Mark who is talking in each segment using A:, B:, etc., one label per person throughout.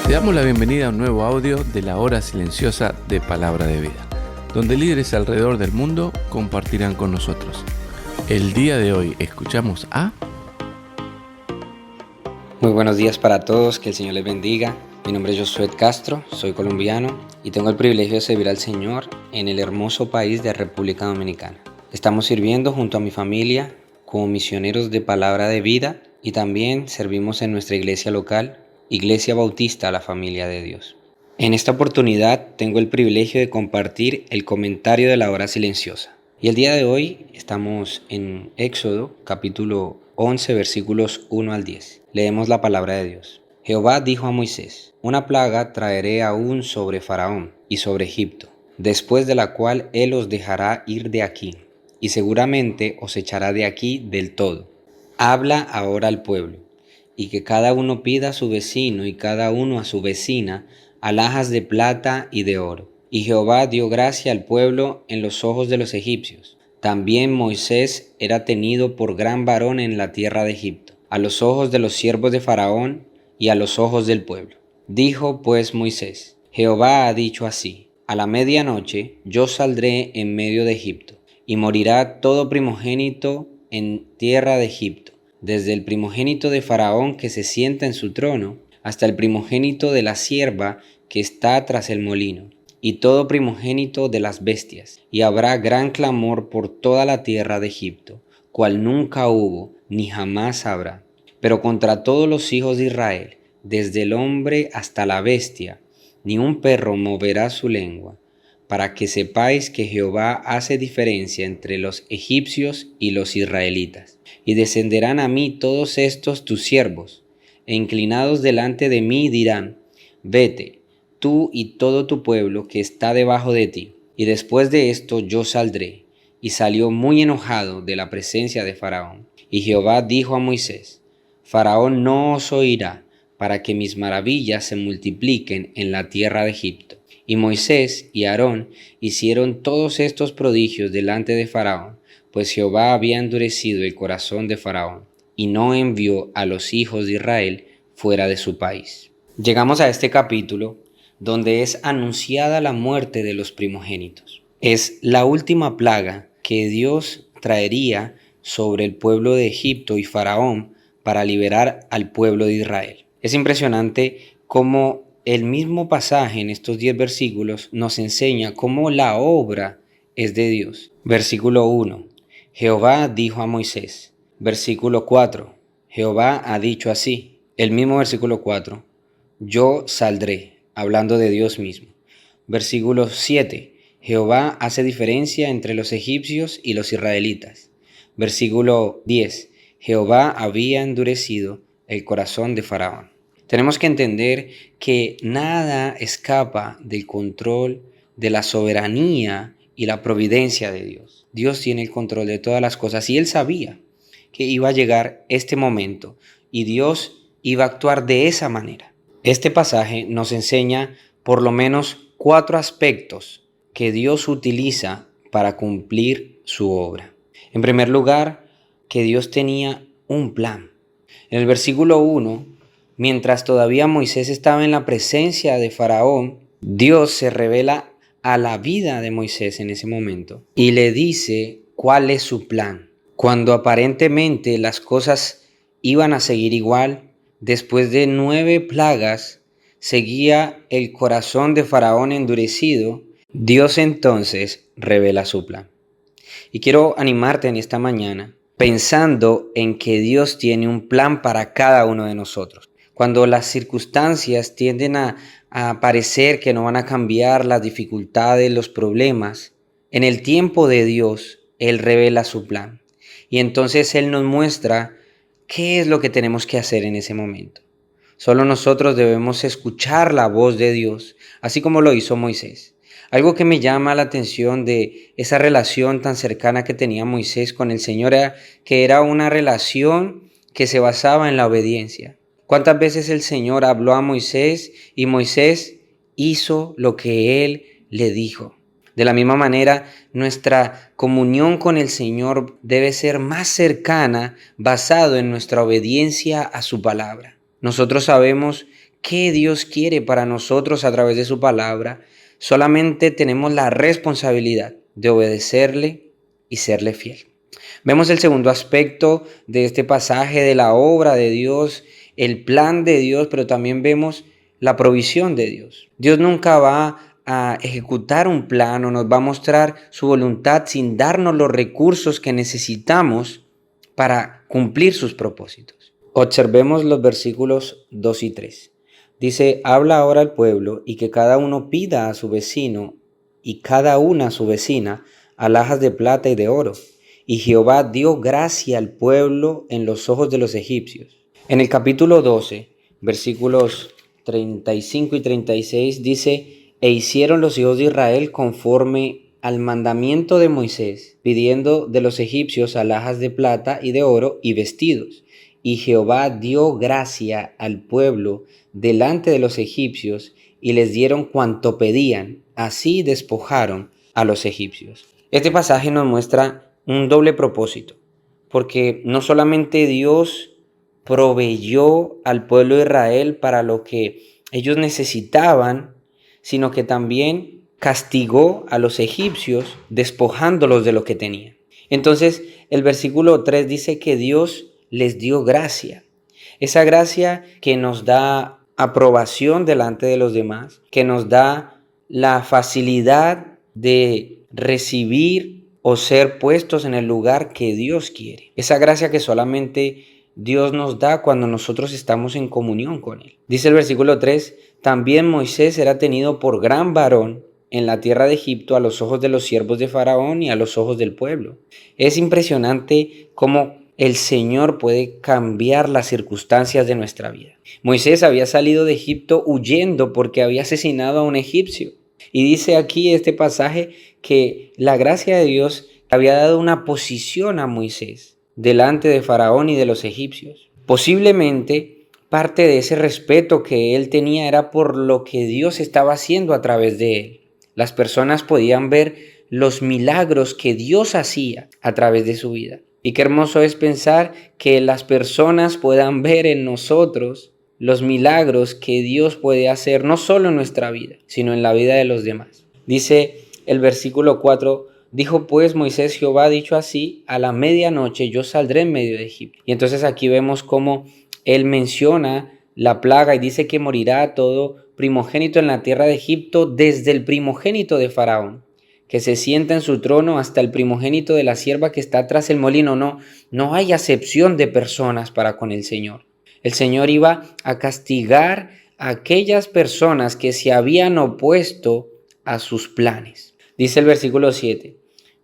A: Te damos la bienvenida a un nuevo audio de la hora silenciosa de Palabra de Vida, donde líderes alrededor del mundo compartirán con nosotros. El día de hoy escuchamos a...
B: Muy buenos días para todos, que el Señor les bendiga. Mi nombre es Josué Castro, soy colombiano y tengo el privilegio de servir al Señor en el hermoso país de República Dominicana. Estamos sirviendo junto a mi familia como misioneros de Palabra de Vida y también servimos en nuestra iglesia local, Iglesia Bautista La Familia de Dios. En esta oportunidad tengo el privilegio de compartir el comentario de la hora silenciosa. Y el día de hoy estamos en Éxodo, capítulo 11, versículos 1 al 10. Leemos la palabra de Dios. Jehová dijo a Moisés: una plaga traeré aún sobre Faraón y sobre Egipto, después de la cual él os dejará ir de aquí, y seguramente os echará de aquí del todo. Habla ahora al pueblo, y que cada uno pida a su vecino y cada uno a su vecina alhajas de plata y de oro. Y Jehová dio gracia al pueblo en los ojos de los egipcios. También Moisés era tenido por gran varón en la tierra de Egipto, a los ojos de los siervos de Faraón y a los ojos del pueblo. Dijo pues Moisés: Jehová ha dicho así: a la medianoche yo saldré en medio de Egipto, y morirá todo primogénito en tierra de Egipto, desde el primogénito de Faraón que se sienta en su trono, hasta el primogénito de la sierva que está tras el molino, y todo primogénito de las bestias. Y habrá gran clamor por toda la tierra de Egipto, cual nunca hubo, ni jamás habrá. Pero contra todos los hijos de Israel, desde el hombre hasta la bestia, ni un perro moverá su lengua, para que sepáis que Jehová hace diferencia entre los egipcios y los israelitas. Y descenderán a mí todos estos tus siervos, e inclinados delante de mí dirán: vete, tú y todo tu pueblo que está debajo de ti. Y después de esto yo saldré. Y salió muy enojado de la presencia de Faraón. Y Jehová dijo a Moisés: Faraón no os oirá, para que mis maravillas se multipliquen en la tierra de Egipto. Y Moisés y Aarón hicieron todos estos prodigios delante de Faraón, pues Jehová había endurecido el corazón de Faraón, y no envió a los hijos de Israel fuera de su país. Llegamos a este capítulo donde es anunciada la muerte de los primogénitos. Es la última plaga que Dios traería sobre el pueblo de Egipto y Faraón para liberar al pueblo de Israel. Es impresionante cómo el mismo pasaje en estos 10 versículos nos enseña cómo la obra es de Dios. Versículo 1. Jehová dijo a Moisés. Versículo 4. Jehová ha dicho así. El mismo versículo 4. Yo saldré, hablando de Dios mismo. Versículo 7. Jehová hace diferencia entre los egipcios y los israelitas. Versículo 10. Jehová había endurecido el corazón de Faraón. Tenemos que entender que nada escapa del control de la soberanía y la providencia de Dios. Dios tiene el control de todas las cosas y Él sabía que iba a llegar este momento y Dios iba a actuar de esa manera. Este pasaje nos enseña por lo menos 4 aspectos que Dios utiliza para cumplir su obra. En primer lugar, que Dios tenía un plan. En el versículo 1, mientras todavía Moisés estaba en la presencia de Faraón, Dios se revela a la vida de Moisés en ese momento y le dice cuál es su plan. Cuando aparentemente las cosas iban a seguir igual, después de 9 plagas, seguía el corazón de Faraón endurecido, Dios entonces revela su plan. Y quiero animarte en esta mañana pensando en que Dios tiene un plan para cada uno de nosotros. Cuando las circunstancias tienden a parecer que no van a cambiar, las dificultades, los problemas, en el tiempo de Dios, Él revela su plan. Y entonces Él nos muestra qué es lo que tenemos que hacer en ese momento. Solo nosotros debemos escuchar la voz de Dios, así como lo hizo Moisés. Algo que me llama la atención de esa relación tan cercana que tenía Moisés con el Señor era que era una relación que se basaba en la obediencia. ¿Cuántas veces el Señor habló a Moisés y Moisés hizo lo que Él le dijo? De la misma manera, nuestra comunión con el Señor debe ser más cercana basado en nuestra obediencia a su palabra. Nosotros sabemos qué Dios quiere para nosotros a través de su palabra, solamente tenemos la responsabilidad de obedecerle y serle fiel. Vemos el segundo aspecto de este pasaje de la obra de Dios, el plan de Dios, pero también vemos la provisión de Dios. Dios nunca va a ejecutar un plan o nos va a mostrar su voluntad sin darnos los recursos que necesitamos para cumplir sus propósitos. Observemos los versículos 2 y 3. Dice, habla ahora al pueblo y que cada uno pida a su vecino y cada una a su vecina alhajas de plata y de oro. Y Jehová dio gracia al pueblo en los ojos de los egipcios. En el capítulo 12, versículos 35 y 36 dice, e hicieron los hijos de Israel conforme al mandamiento de Moisés, pidiendo de los egipcios alhajas de plata y de oro y vestidos. Y Jehová dio gracia al pueblo delante de los egipcios y les dieron cuanto pedían. Así despojaron a los egipcios. Este pasaje nos muestra un doble propósito, porque no solamente Dios proveyó al pueblo de Israel para lo que ellos necesitaban, sino que también castigó a los egipcios despojándolos de lo que tenían. Entonces el versículo 3 dice que Dios les dio gracia, esa gracia que nos da aprobación delante de los demás, que nos da la facilidad de recibir o ser puestos en el lugar que Dios quiere. Esa gracia que solamente Dios nos da cuando nosotros estamos en comunión con Él. Dice el versículo 3, también Moisés era tenido por gran varón en la tierra de Egipto a los ojos de los siervos de Faraón y a los ojos del pueblo. Es impresionante cómo el Señor puede cambiar las circunstancias de nuestra vida. Moisés había salido de Egipto huyendo porque había asesinado a un egipcio. Y dice aquí este pasaje que la gracia de Dios había dado una posición a Moisés delante de Faraón y de los egipcios. Posiblemente parte de ese respeto que él tenía era por lo que Dios estaba haciendo a través de él. Las personas podían ver los milagros que Dios hacía a través de su vida. Y qué hermoso es pensar que las personas puedan ver en nosotros los milagros que Dios puede hacer no solo en nuestra vida, sino en la vida de los demás. Dice el versículo 4, dijo pues Moisés, Jehová ha dicho así, a la medianoche yo saldré en medio de Egipto. Y entonces aquí vemos cómo él menciona la plaga y dice que morirá todo primogénito en la tierra de Egipto, desde el primogénito de Faraón, que se sienta en su trono, hasta el primogénito de la sierva que está tras el molino. No hay acepción de personas para con el Señor. El Señor iba a castigar a aquellas personas que se habían opuesto a sus planes. Dice el versículo 7,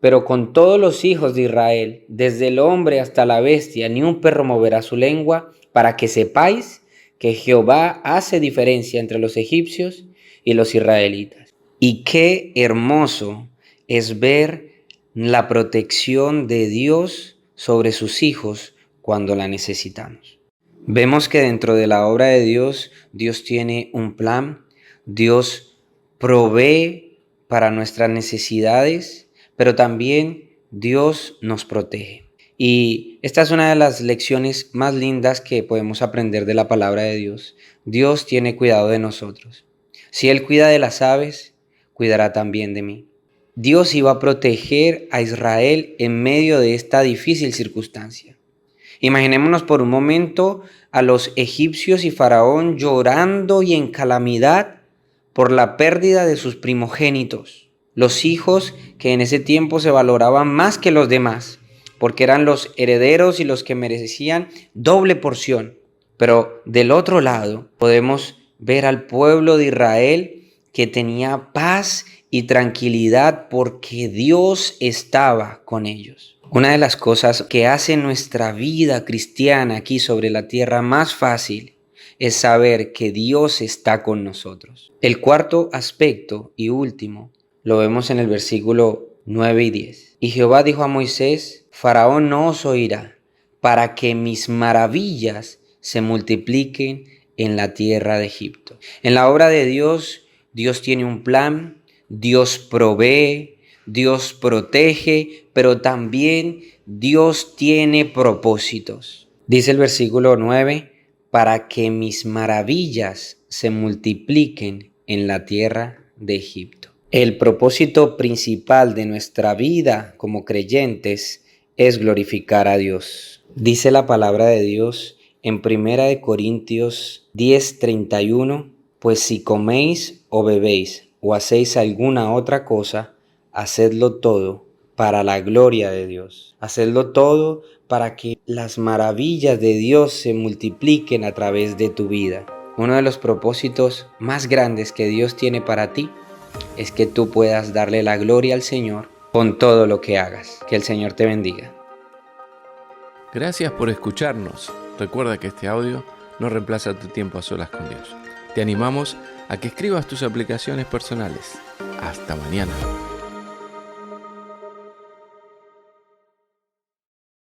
B: pero con todos los hijos de Israel, desde el hombre hasta la bestia, ni un perro moverá su lengua, para que sepáis que Jehová hace diferencia entre los egipcios y los israelitas. Y qué hermoso es ver la protección de Dios sobre sus hijos cuando la necesitamos. Vemos que dentro de la obra de Dios, Dios tiene un plan, Dios provee para nuestras necesidades, pero también Dios nos protege. Y esta es una de las lecciones más lindas que podemos aprender de la palabra de Dios. Dios tiene cuidado de nosotros. Si Él cuida de las aves, cuidará también de mí. Dios iba a proteger a Israel en medio de esta difícil circunstancia. Imaginémonos por un momento a los egipcios y Faraón llorando y en calamidad por la pérdida de sus primogénitos, los hijos que en ese tiempo se valoraban más que los demás, porque eran los herederos y los que merecían doble porción. Pero del otro lado podemos ver al pueblo de Israel que tenía paz y tranquilidad porque Dios estaba con ellos. Una de las cosas que hace nuestra vida cristiana aquí sobre la tierra más fácil es saber que Dios está con nosotros. El cuarto aspecto y último lo vemos en el versículo 9 y 10. Y Jehová dijo a Moisés, Faraón no os oirá, para que mis maravillas se multipliquen en la tierra de Egipto. En la obra de Dios, Dios tiene un plan, Dios provee, Dios protege, pero también Dios tiene propósitos. Dice el versículo 9, para que mis maravillas se multipliquen en la tierra de Egipto. El propósito principal de nuestra vida como creyentes es glorificar a Dios. Dice la palabra de Dios en 1 Corintios 10:31, pues si coméis o bebéis o hacéis alguna otra cosa, hacedlo todo para la gloria de Dios. Hacedlo todo para que las maravillas de Dios se multipliquen a través de tu vida. Uno de los propósitos más grandes que Dios tiene para ti es que tú puedas darle la gloria al Señor con todo lo que hagas. Que el Señor te bendiga.
A: Gracias por escucharnos. Recuerda que este audio no reemplaza tu tiempo a solas con Dios. Te animamos a que escribas tus aplicaciones personales. Hasta mañana.